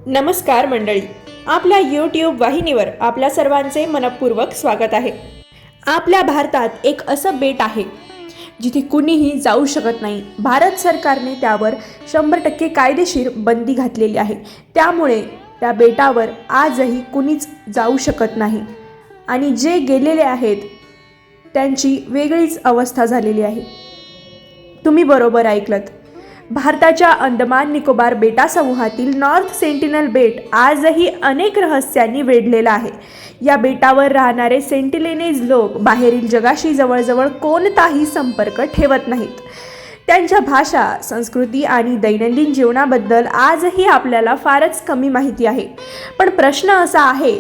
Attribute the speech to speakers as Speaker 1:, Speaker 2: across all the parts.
Speaker 1: नमस्कार मंडळी, आपल्या यूट्यूब वाहिनीवर आपल्या सर्वांचे मनपूर्वक स्वागत आहे। आपल्या भारतात एक असं बेट आहे जिथे कुणीही जाऊ शकत नाही। भारत सरकारने त्यावर 100% कायदेशीर बंदी घातलेली आहे। त्यामुळे त्या बेटावर आजही कुणीच जाऊ शकत नाही आणि जे गेलेले आहेत त्यांची वेगळीच अवस्था झालेली आहे। तुम्ही बरोबर ऐकलत, भारताच्या अंदमान निकोबार बेटा समूहातील नॉर्थ सेंटिनल बेट आजही अनेक रहस्यांनी वेढलेलं आहे। या बेटावर राहणारे सेंटिनेलीज लोक बाहेरील जगाशी जवळजवळ कोणताही संपर्क ठेवत नाहीत। त्यांच्या भाषा, संस्कृती आणि दैनंदिन जीवनाबद्दल आजही आपल्याला फारच कमी माहिती आहे। पण प्रश्न असा आहे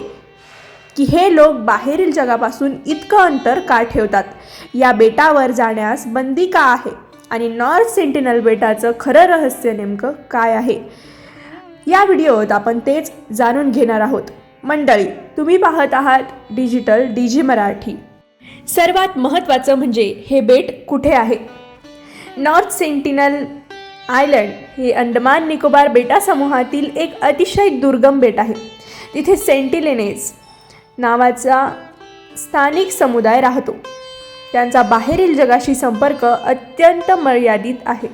Speaker 1: की हे लोक बाहेरील जगापासून इतकं अंतर का ठेवतात? या बेटावर जाण्यास बंदी का आहे आणि नॉर्थ सेंटिनल बेटाचं खरं रहस्य नेमकं काय आहे? या व्हिडिओत आपण तेच जाणून घेणार आहोत। मंडळी, तुम्ही पाहत आहात डिजिटल डीजी मराठी। सर्वात महत्त्वाचं म्हणजे हे बेट कुठे आहे? नॉर्थ सेंटिनल आयलंड हे अंदमान निकोबार बेटा समूहातील एक अतिशय दुर्गम बेट आहे। तिथे सेंटिनेलीज नावाचा स्थानिक समुदाय राहतो। त्यांचा बाहेरील जगाशी संपर्क अत्यंत मर्यादित आहे।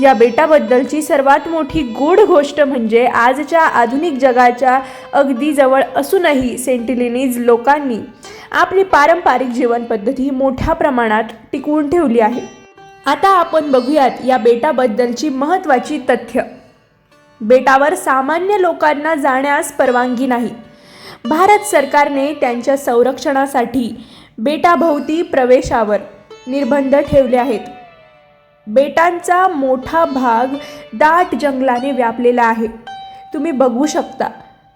Speaker 1: या बेटाबद्दलची सर्वात मोठी गूढ गोष्ट म्हणजे आजच्या आधुनिक जगाच्या अगदी जवळ असूनही सेंटिनेलीज लोकांनी आपली पारंपरिक जीवन पद्धती मोठ्या प्रमाणात टिकवून ठेवली आहे। आता आपण बघूयात या बेटाबद्दलची महत्त्वाची तथ्य। बेटावर सामान्य लोकांना जाण्यास परवानगी नाही। भारत सरकारने त्यांच्या संरक्षणासाठी बेटाभोवती प्रवेशावर निर्बंध ठेवले आहेत। बेटांचा मोठा भाग दाट जंगलाने व्यापलेला आहे। तुम्ही बघू शकता,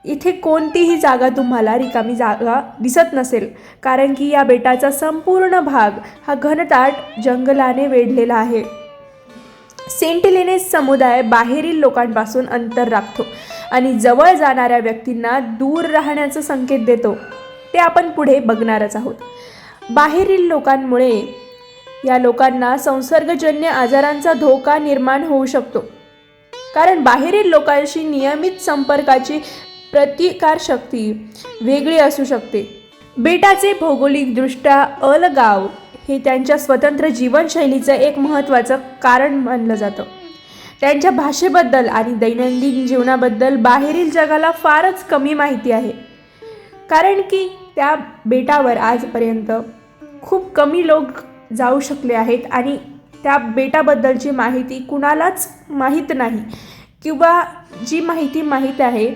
Speaker 1: इथे कोणतीही जागा तुम्हाला रिकामी जागा दिसत नसेल, कारण की या बेटाचा संपूर्ण भाग हा घनदाट जंगलाने वेढलेला आहे। सेंटिनेलीज समुदाय बाहेरील लोकांपासून अंतर राखतो आणि जवळ जाणाऱ्या व्यक्तींना दूर राहण्याचा संकेत देतो। ते आपण पुढे बघणारच आहोत। बाहेरील लोकांमुळे या लोकांना संसर्गजन्य आजारांचा धोका निर्माण होऊ शकतो, कारण बाहेरील लोकांशी नियमित संपर्काची प्रतिकारशक्ती वेगळी असू शकते। बेटाचे भौगोलिकदृष्ट्या अलगाव हे त्यांच्या स्वतंत्र जीवनशैलीचं एक महत्त्वाचं कारण मानलं जातं। त्यांच्या भाषेबद्दल आणि दैनंदिन जीवनाबद्दल बाहेरील जगाला फारच कमी माहिती आहे, कारण की त्या बेटावर आजपर्यंत खूप कमी लोक जाऊ शकले आहेत आणि त्या बेटाबद्दलची माहिती कुणालाच माहीत नाही, किंवा जी माहिती माहीत आहे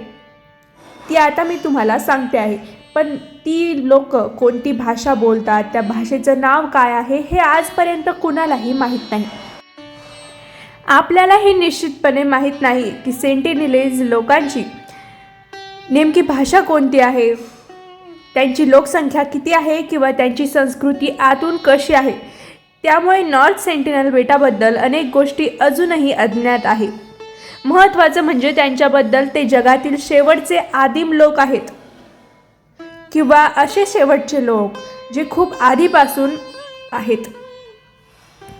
Speaker 1: ती आता मी तुम्हाला सांगते आहे, पण ती लोक कोणती भाषा बोलतात, त्या भाषेचं नाव काय आहे हे आजपर्यंत कुणालाही माहीत नाही। आपल्याला हे निश्चितपणे माहीत नाही की सेंटिनेलीज लोकांची नेमकी भाषा कोणती आहे, त्यांची लोकसंख्या किती आहे, किंवा त्यांची संस्कृती आतून कशी आहे। त्यामुळे नॉर्थ सेंटिनल बेटाबद्दल अनेक गोष्टी अजूनही अज्ञात आहेत। महत्त्वाचं म्हणजे त्यांच्याबद्दल ते जगातील शेवटचे आदिम लोक आहेत, किंवा असे शेवटचे लोक जे खूप आधीपासून आहेत।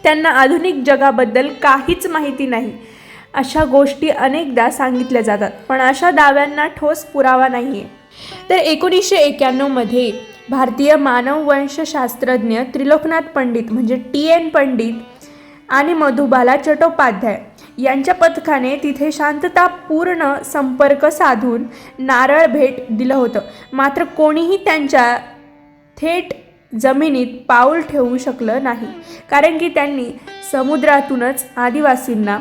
Speaker 1: त्यांना आधुनिक जगाबद्दल काहीच माहिती नाही अशा गोष्टी अनेकदा सांगितल्या जातात, पण अशा दाव्यांना ठोस पुरावा नाही आहे। तर 1991 मध्ये भारतीय मानववंशशास्त्रज्ञ त्रिलोकनाथ पंडित म्हणजे TN पंडित आणि मधुबाला चट्टोपाध्याय यांच्या पथकाने तिथे शांततापूर्ण संपर्क साधून नारळ भेट दिलं होतं। मात्र कोणीही त्यांच्या थेट जमिनीत पाऊल ठेवू शकलं नाही, कारण की त्यांनी समुद्रातूनच आदिवासींना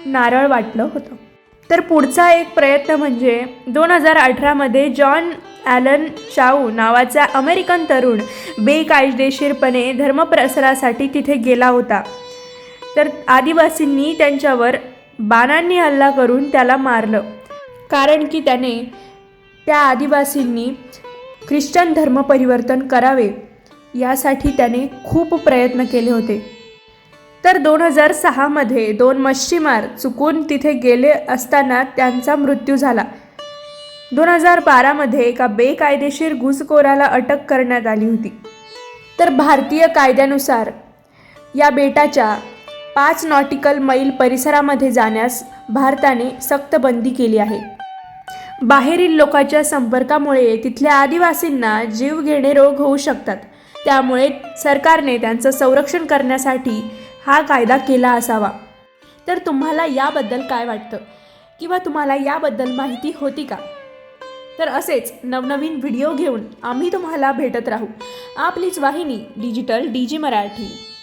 Speaker 1: नारळ वाटलं होतं। तर पुढचा एक प्रयत्न म्हणजे 2018 मध्ये जॉन ॲलन चाऊ नावाचा अमेरिकन तरुण बेकायदेशीरपणे धर्मप्रसारासाठी तिथे गेला होता। तर आदिवासींनी त्यांच्यावर बाणांनी हल्ला करून त्याला मारलं, कारण की त्याने त्या आदिवासींनी ख्रिश्चन धर्म परिवर्तन करावे यासाठी त्याने खूप प्रयत्न केले होते। तर 2006 मध्ये 2 मच्छीमार चुकून तिथे गेले असताना त्यांचा मृत्यू झाला। 2012 मध्ये एका बेकायदेशीर घुसखोराला अटक करण्यात आली होती। तर भारतीय कायद्यानुसार या बेटाच्या 5 नॉटिकल मैल परिसरामध्ये जाण्यास भारताने सक्त बंदी केली आहे। बाहेरील लोकांच्या संपर्कामुळे तिथल्या आदिवासींना जीवघेणे रोग होऊ शकतात. त्यामुळे सरकारने त्यांचं संरक्षण करण्यासाठी हा कायदा केला असावा. तर तुम्हाला याबद्दल काय वाटतं किंवा तुम्हाला याबद्दल माहिती होती का? तर असेच नवनवीन व्हिडिओ घेऊन आम्ही तुम्हाला भेटत राहू. आपलीच वाहिनी डिजिटल DG मराठी.